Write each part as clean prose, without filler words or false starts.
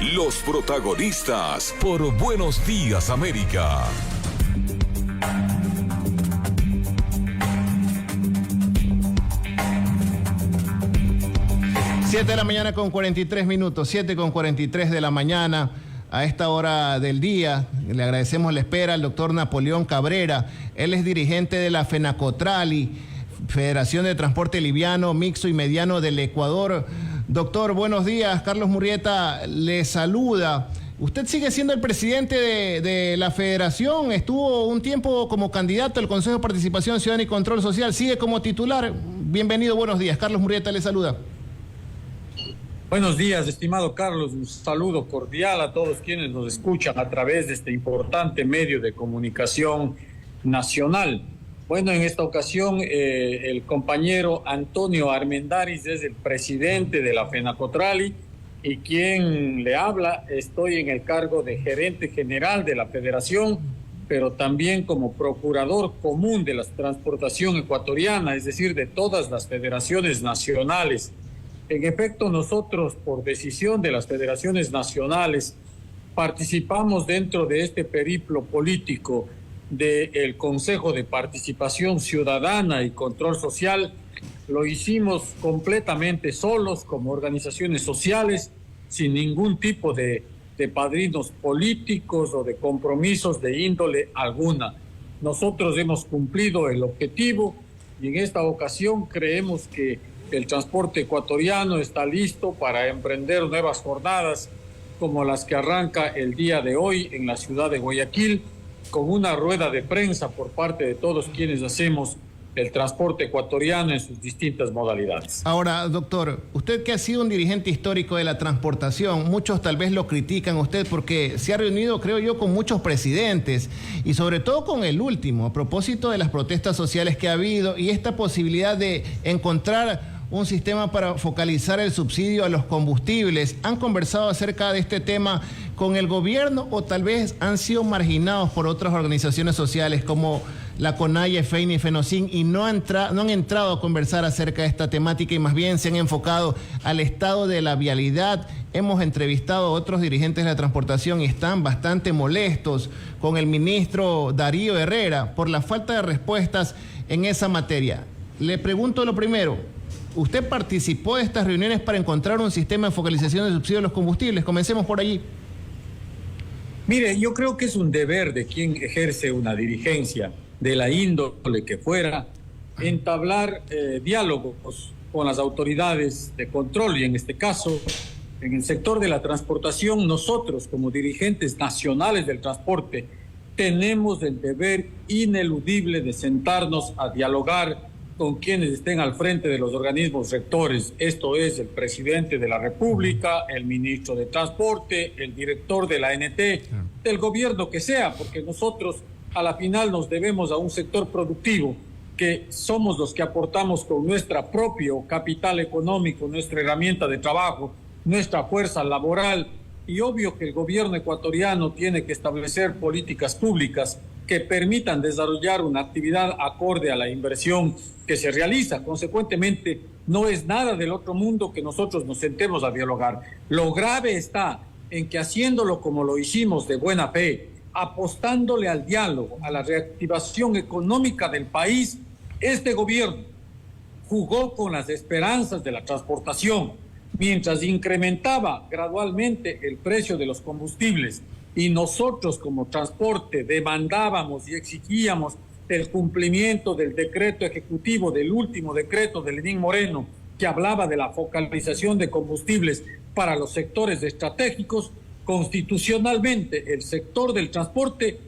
Los protagonistas por Buenos Días América. Siete de la mañana con 43 minutos, 7:43 de la mañana. A esta hora del día le agradecemos la espera al doctor Napoleón Cabrera. Él es dirigente de la FENACOTRALI, Federación de Transporte Liviano, Mixto y Mediano del Ecuador. Doctor, buenos días. Carlos Murrieta le saluda. Usted sigue siendo el presidente de la federación, estuvo un tiempo como candidato al Consejo de Participación Ciudadana y Control Social, sigue como titular. Bienvenido, buenos días. Carlos Murrieta le saluda. Buenos días, estimado Carlos. Un saludo cordial a todos quienes nos escuchan a través de este importante medio de comunicación nacional. Bueno, en esta ocasión el compañero Antonio Armendáriz es el presidente de la FENACOTRALI y quien le habla, estoy en el cargo de gerente general de la federación, pero también como procurador común de la transportación ecuatoriana, es decir, de todas las federaciones nacionales. En efecto, nosotros, por decisión de las federaciones nacionales, participamos dentro de este periplo político del Consejo de Participación Ciudadana y Control Social. Lo hicimos completamente solos, como organizaciones sociales, sin ningún tipo de padrinos políticos o de compromisos de índole alguna. Nosotros hemos cumplido el objetivo y en esta ocasión creemos que el transporte ecuatoriano está listo para emprender nuevas jornadas como las que arranca el día de hoy en la ciudad de Guayaquil, con una rueda de prensa por parte de todos quienes hacemos el transporte ecuatoriano en sus distintas modalidades. Ahora, doctor, usted que ha sido un dirigente histórico de la transportación, muchos tal vez lo critican a usted porque se ha reunido, creo yo, con muchos presidentes y sobre todo con el último, a propósito de las protestas sociales que ha habido y esta posibilidad de encontrar un sistema para focalizar el subsidio a los combustibles. ¿Han conversado acerca de este tema con el gobierno o tal vez han sido marginados por otras organizaciones sociales como la CONAIE, FEINI y FENOCIN y no han entrado a conversar acerca de esta temática y más bien se han enfocado al estado de la vialidad? Hemos entrevistado a otros dirigentes de la transportación y están bastante molestos con el ministro Darío Herrera por la falta de respuestas en esa materia. Le pregunto lo primero, ¿usted participó de estas reuniones para encontrar un sistema de focalización de subsidio a los combustibles? Comencemos por allí. Mire, yo creo que es un deber de quien ejerce una dirigencia de la índole que fuera, entablar diálogos con las autoridades de control y en este caso, en el sector de la transportación, nosotros como dirigentes nacionales del transporte tenemos el deber ineludible de sentarnos a dialogar con quienes estén al frente de los organismos rectores, esto es el presidente de la República, el ministro de Transporte, el director de la ANT, del gobierno que sea, porque nosotros a la final nos debemos a un sector productivo que somos los que aportamos con nuestro propio capital económico, nuestra herramienta de trabajo, nuestra fuerza laboral, y obvio que el gobierno ecuatoriano tiene que establecer políticas públicas que permitan desarrollar una actividad acorde a la inversión que se realiza. Consecuentemente, no es nada del otro mundo que nosotros nos sentemos a dialogar. Lo grave está en que haciéndolo como lo hicimos de buena fe, apostándole al diálogo, a la reactivación económica del país, este gobierno jugó con las esperanzas de la transportación, mientras incrementaba gradualmente el precio de los combustibles y nosotros como transporte demandábamos y exigíamos el cumplimiento del decreto ejecutivo, del último decreto de Lenín Moreno, que hablaba de la focalización de combustibles para los sectores estratégicos. Constitucionalmente, el sector del transporte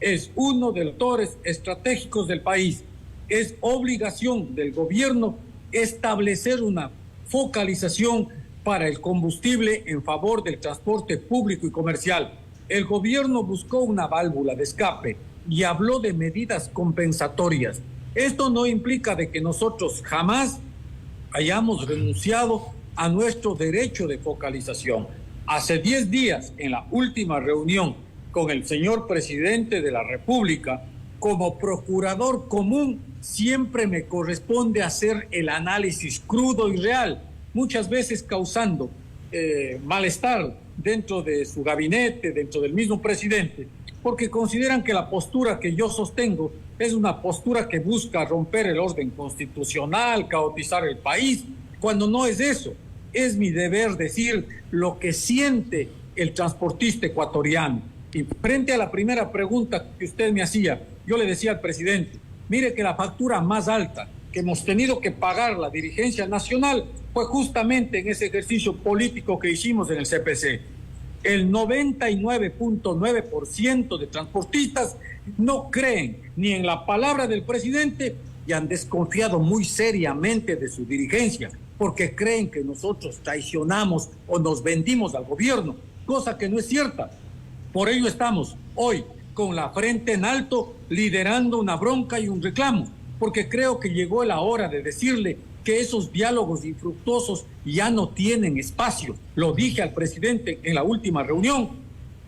es uno de los sectores estratégicos del país. Es obligación del gobierno establecer una focalización para el combustible en favor del transporte público y comercial. El gobierno buscó una válvula de escape y habló de medidas compensatorias. Esto no implica de que nosotros jamás hayamos renunciado a nuestro derecho de focalización. Hace 10 días, en la última reunión con el señor presidente de la República, como procurador común, siempre me corresponde hacer el análisis crudo y real, muchas veces causando malestar dentro de su gabinete, dentro del mismo presidente, porque consideran que la postura que yo sostengo es una postura que busca romper el orden constitucional, caotizar el país, cuando no es eso. Es mi deber decir lo que siente el transportista ecuatoriano. Y frente a la primera pregunta que usted me hacía, yo le decía al presidente, mire que la factura más alta que hemos tenido que pagar la dirigencia nacional fue justamente en ese ejercicio político que hicimos en el CPC. El 99.9% de transportistas no creen ni en la palabra del presidente y han desconfiado muy seriamente de su dirigencia, porque creen que nosotros traicionamos o nos vendimos al gobierno, cosa que no es cierta. Por ello estamos hoy con la frente en alto, liderando una bronca y un reclamo, porque creo que llegó la hora de decirle que esos diálogos infructuosos ya no tienen espacio. Lo dije al presidente en la última reunión.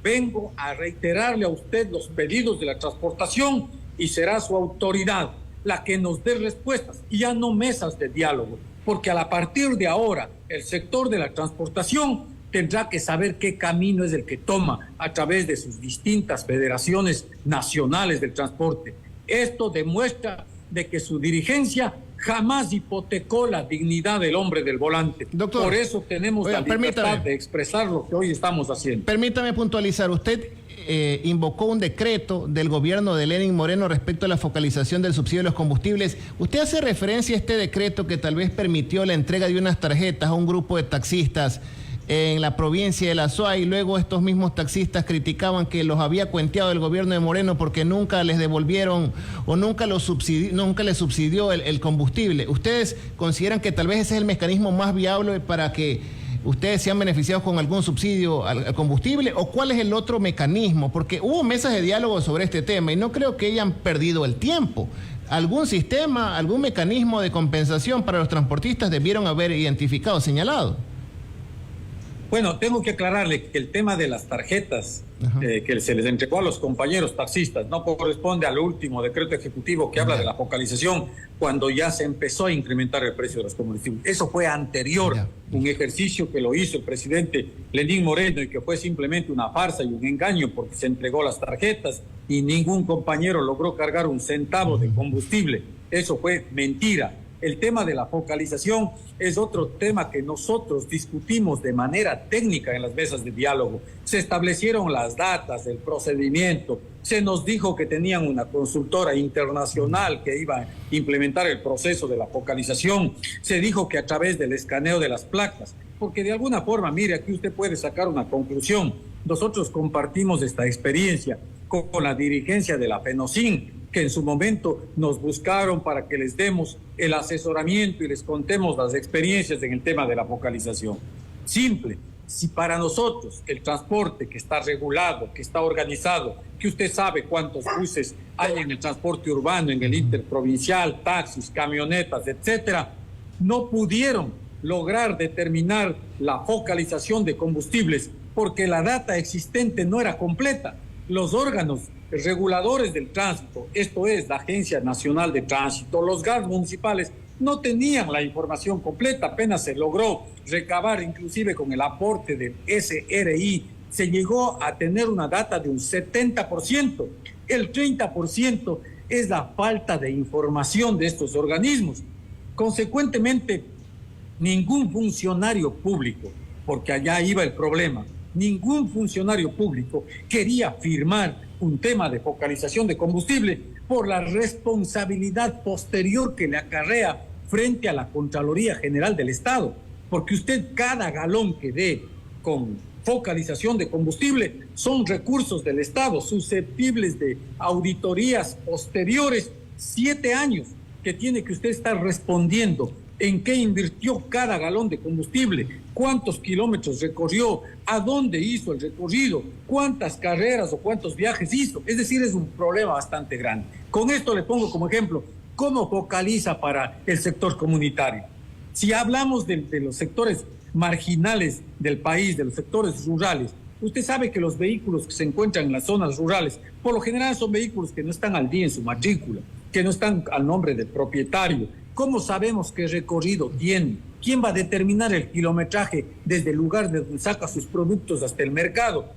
Vengo a reiterarle a usted los pedidos de la transportación y será su autoridad la que nos dé respuestas y ya no mesas de diálogo, porque a partir de ahora el sector de la transportación tendrá que saber qué camino es el que toma a través de sus distintas federaciones nacionales del transporte. Esto demuestra de que su dirigencia jamás hipotecó la dignidad del hombre del volante. Doctor, por eso tenemos la libertad de expresar lo que hoy estamos haciendo. Permítame puntualizar, usted invocó un decreto del gobierno de Lenín Moreno respecto a la focalización del subsidio de los combustibles. ¿Usted hace referencia a este decreto que tal vez permitió la entrega de unas tarjetas a un grupo de taxistas en la provincia de La Suay, y luego estos mismos taxistas criticaban que los había cuenteado el gobierno de Moreno porque nunca les devolvieron o nunca les subsidió el combustible? ¿Ustedes consideran que tal vez ese es el mecanismo más viable para que ustedes sean beneficiados con algún subsidio al combustible? ¿O cuál es el otro mecanismo? Porque hubo mesas de diálogo sobre este tema y no creo que hayan perdido el tiempo. ¿Algún sistema, algún mecanismo de compensación para los transportistas debieron haber identificado, señalado? Bueno, tengo que aclararle que el tema de las tarjetas que se les entregó a los compañeros taxistas no corresponde al último decreto ejecutivo que habla de la focalización cuando ya se empezó a incrementar el precio de los combustibles. Eso fue anterior, un ejercicio que lo hizo el presidente Lenín Moreno y que fue simplemente una farsa y un engaño porque se entregó las tarjetas y ningún compañero logró cargar un centavo de combustible. Eso fue mentira. El tema de la focalización es otro tema que nosotros discutimos de manera técnica en las mesas de diálogo. Se establecieron las datas del procedimiento, se nos dijo que tenían una consultora internacional que iba a implementar el proceso de la focalización, se dijo que a través del escaneo de las placas, porque de alguna forma, mire, aquí usted puede sacar una conclusión. Nosotros compartimos esta experiencia con la dirigencia de la FENOCIN, que en su momento nos buscaron para que les demos el asesoramiento y les contemos las experiencias en el tema de la focalización. Simple, si para nosotros el transporte que está regulado, que está organizado, que usted sabe cuántos buses hay en el transporte urbano, en el interprovincial, taxis, camionetas, etcétera, no pudieron lograr determinar la focalización de combustibles porque la data existente no era completa. Los órganos reguladores del tránsito, esto es la Agencia Nacional de Tránsito, los GAS municipales, no tenían la información completa, apenas se logró recabar, inclusive con el aporte del SRI, se llegó a tener una data de un 70%. El 30% es la falta de información de estos organismos. Consecuentemente, ningún funcionario público, porque allá iba el problema, ningún funcionario público quería firmar un tema de focalización de combustible por la responsabilidad posterior que le acarrea frente a la Contraloría General del Estado, porque usted cada galón que dé con focalización de combustible son recursos del Estado susceptibles de auditorías posteriores, 7 años que tiene que usted estar respondiendo en qué invirtió cada galón de combustible, cuántos kilómetros recorrió, a dónde hizo el recorrido, cuántas carreras o cuántos viajes hizo. Es decir, es un problema bastante grande. Con esto le pongo como ejemplo cómo focaliza para el sector comunitario. Si hablamos de los sectores marginales del país, de los sectores rurales, usted sabe que los vehículos que se encuentran en las zonas rurales, por lo general son vehículos que no están al día en su matrícula, que no están al nombre del propietario. ¿Cómo sabemos qué recorrido tiene? ¿Quién va a determinar el kilometraje desde el lugar de donde saca sus productos hasta el mercado?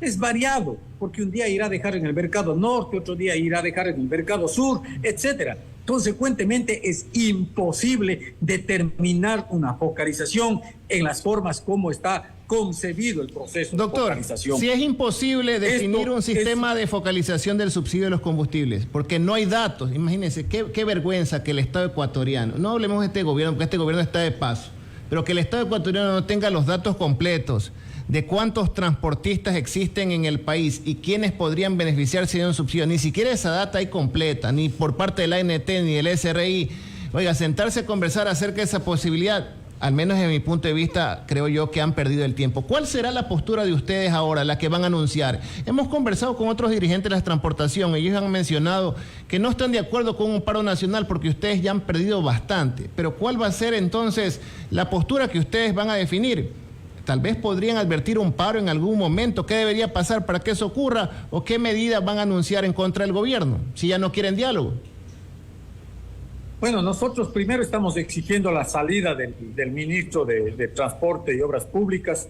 Es variado, porque un día irá a dejar en el mercado norte, otro día irá a dejar en el mercado sur, etcétera. Consecuentemente, es imposible determinar una focalización en las formas como está concebido el proceso de focalización. Si es imposible definir un sistema de focalización del subsidio de los combustibles, porque no hay datos. Imagínense, qué vergüenza que el Estado ecuatoriano, no hablemos de este gobierno, porque este gobierno está de paso, pero que el Estado ecuatoriano no tenga los datos completos de cuántos transportistas existen en el país y quiénes podrían beneficiarse de un subsidio. Ni siquiera esa data hay completa, ni por parte de la ANT ni del SRI. Oiga, sentarse a conversar acerca de esa posibilidad, al menos desde mi punto de vista, creo yo que han perdido el tiempo. ¿Cuál será la postura de ustedes ahora, la que van a anunciar? Hemos conversado con otros dirigentes de la transportación. Ellos han mencionado que no están de acuerdo con un paro nacional porque ustedes ya han perdido bastante. Pero ¿cuál va a ser entonces la postura que ustedes van a definir? Tal vez podrían advertir un paro en algún momento. ¿Qué debería pasar para que eso ocurra? ¿O qué medidas van a anunciar en contra del gobierno si ya no quieren diálogo? Bueno, nosotros primero estamos exigiendo la salida del ministro de Transporte y Obras Públicas,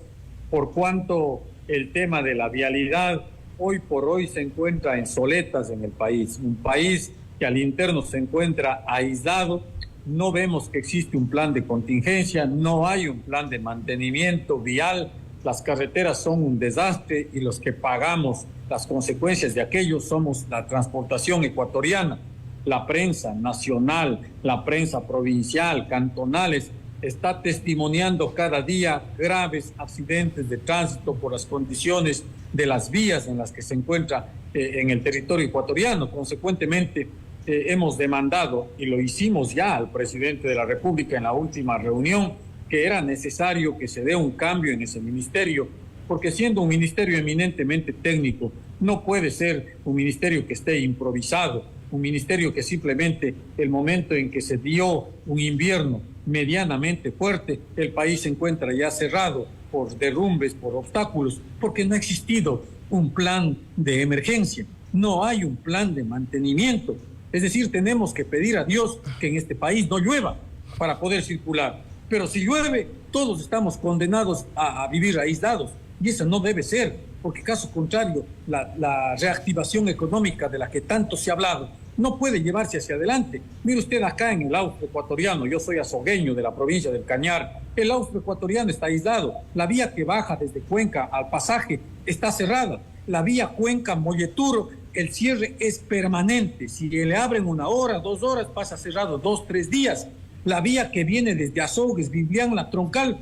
por cuanto el tema de la vialidad hoy por hoy se encuentra en soletas en el país. Un país que al interno se encuentra aislado. No vemos que existe un plan de contingencia, no hay un plan de mantenimiento vial, las carreteras son un desastre y los que pagamos las consecuencias de aquello somos la transportación ecuatoriana. La prensa nacional, la prensa provincial, cantonales, está testimoniando cada día graves accidentes de tránsito por las condiciones de las vías en las que se encuentra en el territorio ecuatoriano. Consecuentemente, hemos demandado, y lo hicimos ya al presidente de la República en la última reunión, que era necesario que se dé un cambio en ese ministerio, porque siendo un ministerio eminentemente técnico, no puede ser un ministerio que esté improvisado, un ministerio que simplemente el momento en que se dio un invierno medianamente fuerte, el país se encuentra ya cerrado por derrumbes, por obstáculos, porque no ha existido un plan de emergencia, no hay un plan de mantenimiento. Es decir, tenemos que pedir a Dios que en este país no llueva para poder circular. Pero si llueve, todos estamos condenados a vivir aislados. Y eso no debe ser, porque caso contrario, la reactivación económica de la que tanto se ha hablado no puede llevarse hacia adelante. Mire usted acá en el austro ecuatoriano, yo soy azogueño de la provincia del Cañar, el austro ecuatoriano está aislado. La vía que baja desde Cuenca al Pasaje está cerrada. La vía Cuenca-Molleturo, el cierre es permanente. Si le abren 1 hora, 2 horas, pasa cerrado 2, 3 días. La vía que viene desde Azogues, Vivian, La Troncal,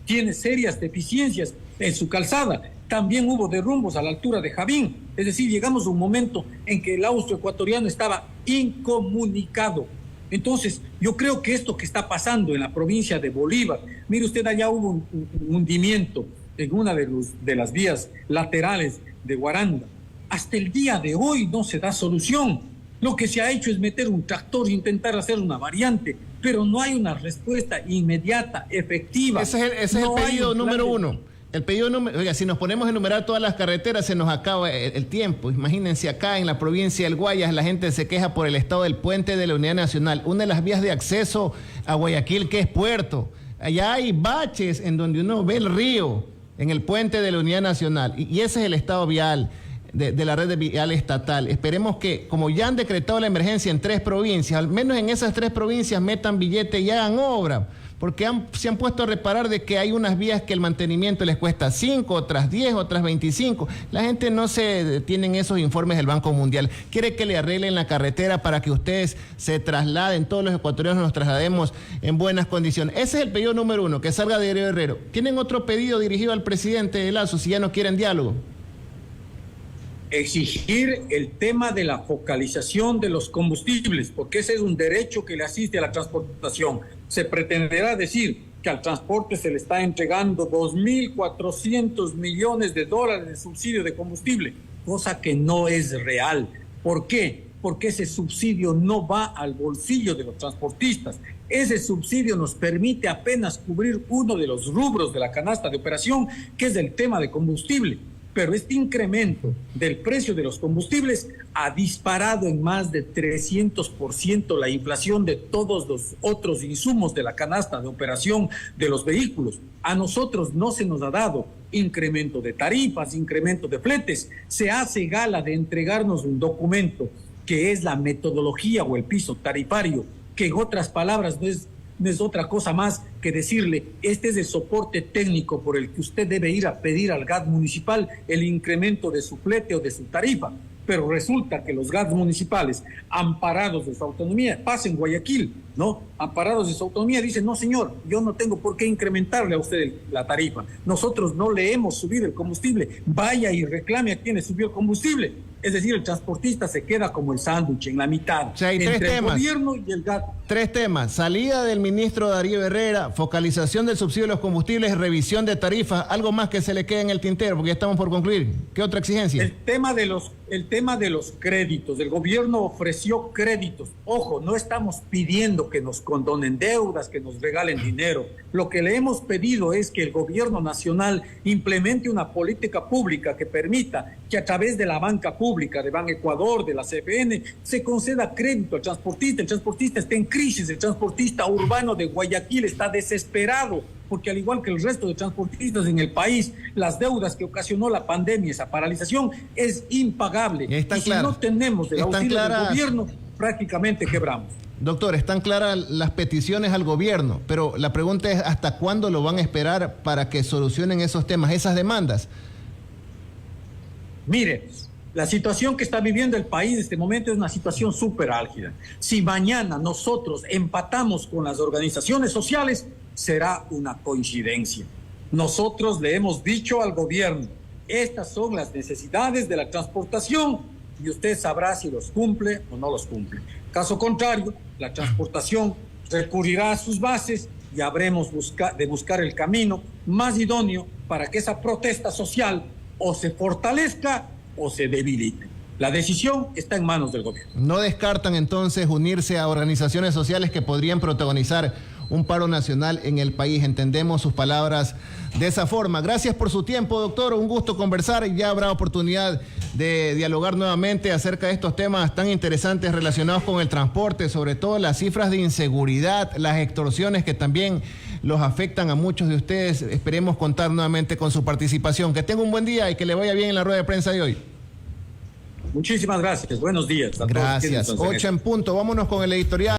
tiene serias deficiencias en su calzada. También hubo derrumbos a la altura de Javín. Es decir, llegamos a un momento en que el austro ecuatoriano estaba incomunicado. Entonces, yo creo que esto que está pasando en la provincia de Bolívar, mire usted, allá hubo un hundimiento en una de las vías laterales de Guaranda. Hasta el día de hoy no se da solución. Lo que se ha hecho es meter un tractor e intentar hacer una variante, pero no hay una respuesta inmediata, efectiva. Ese es el pedido número uno. El pedido número, oiga, si nos ponemos a enumerar todas las carreteras se nos acaba el tiempo. Imagínense acá en la provincia del Guayas, la gente se queja por el estado del puente de la Unidad Nacional, una de las vías de acceso a Guayaquil que es puerto. Allá hay baches en donde uno ve el río, en el puente de la Unidad Nacional, y ese es el estado vial de la red de vial estatal. Esperemos que, como ya han decretado la emergencia en 3 provincias, al menos en esas 3 provincias metan billete y hagan obra, porque se han puesto a reparar de que hay unas vías que el mantenimiento les cuesta 5, otras 10, otras 25. La gente no se detiene en esos informes del Banco Mundial. Quiere que le arreglen la carretera para que ustedes se trasladen, todos los ecuatorianos nos traslademos en buenas condiciones. Ese es el pedido número 1, que salga de Diario Herrero. ¿Tienen otro pedido dirigido al presidente de Lazo si ya no quieren diálogo? Exigir el tema de la focalización de los combustibles, porque ese es un derecho que le asiste a la transportación. Se pretenderá decir que al transporte se le está entregando 2.400 millones de dólares de subsidio de combustible, cosa que no es real. ¿Por qué? Porque ese subsidio no va al bolsillo de los transportistas. Ese subsidio nos permite apenas cubrir uno de los rubros de la canasta de operación, que es el tema de combustible. pero este incremento del precio de los combustibles ha disparado en más de 300% la inflación de todos los otros insumos de la canasta de operación de los vehículos. A nosotros no se nos ha dado incremento de tarifas, incremento de fletes. Se hace gala de entregarnos un documento que es la metodología o el piso tarifario, que en otras palabras no es otra cosa más que decirle, este es el soporte técnico por el que usted debe ir a pedir al GAT municipal el incremento de su flete o de su tarifa. Pero resulta que los GATs municipales, amparados de su autonomía, pasa en Guayaquil, ¿no? Amparados de su autonomía, dicen, no señor, yo no tengo por qué incrementarle a usted la tarifa. Nosotros no le hemos subido el combustible, vaya y reclame a quienes subió el combustible. Es decir, el transportista se queda como el sándwich en la mitad, o sea, hay entre el gobierno y el GAT. 3 temas: salida del ministro Darío Herrera, focalización del subsidio de los combustibles, revisión de tarifas. Algo más que se le quede en el tintero, porque ya estamos por concluir. ¿Qué otra exigencia? El tema de los créditos. El gobierno ofreció créditos. Ojo, no estamos pidiendo que nos condonen deudas, que nos regalen dinero. Lo que le hemos pedido es que el gobierno nacional implemente una política pública que permita que a través de la banca pública, de Ban Ecuador, de la CFN, se conceda crédito al transportista. El transportista está en crisis, el transportista urbano de Guayaquil está desesperado, porque al igual que el resto de transportistas en el país, las deudas que ocasionó la pandemia, esa paralización, es impagable. Y si no tenemos el auxilio del gobierno, prácticamente quebramos. Doctor, están claras las peticiones al gobierno, pero la pregunta es ¿hasta cuándo lo van a esperar para que solucionen esos temas, esas demandas? Mire, la situación que está viviendo el país en este momento es una situación súper álgida. Si mañana nosotros empatamos con las organizaciones sociales, será una coincidencia. Nosotros le hemos dicho al gobierno, estas son las necesidades de la transportación y usted sabrá si los cumple o no los cumple. Caso contrario, la transportación recurrirá a sus bases y habremos de buscar el camino más idóneo para que esa protesta social o se fortalezca o se debilite. La decisión está en manos del gobierno. ¿No descartan entonces unirse a organizaciones sociales que podrían protagonizar un paro nacional en el país? Entendemos sus palabras de esa forma. Gracias por su tiempo, doctor. Un gusto conversar. Ya habrá oportunidad de dialogar nuevamente acerca de estos temas tan interesantes relacionados con el transporte, sobre todo las cifras de inseguridad, las extorsiones que también los afectan a muchos de ustedes. Esperemos contar nuevamente con su participación. Que tenga un buen día y que le vaya bien en la rueda de prensa de hoy. Muchísimas gracias. Buenos días. Gracias. 8 en punto. Vámonos con el editorial.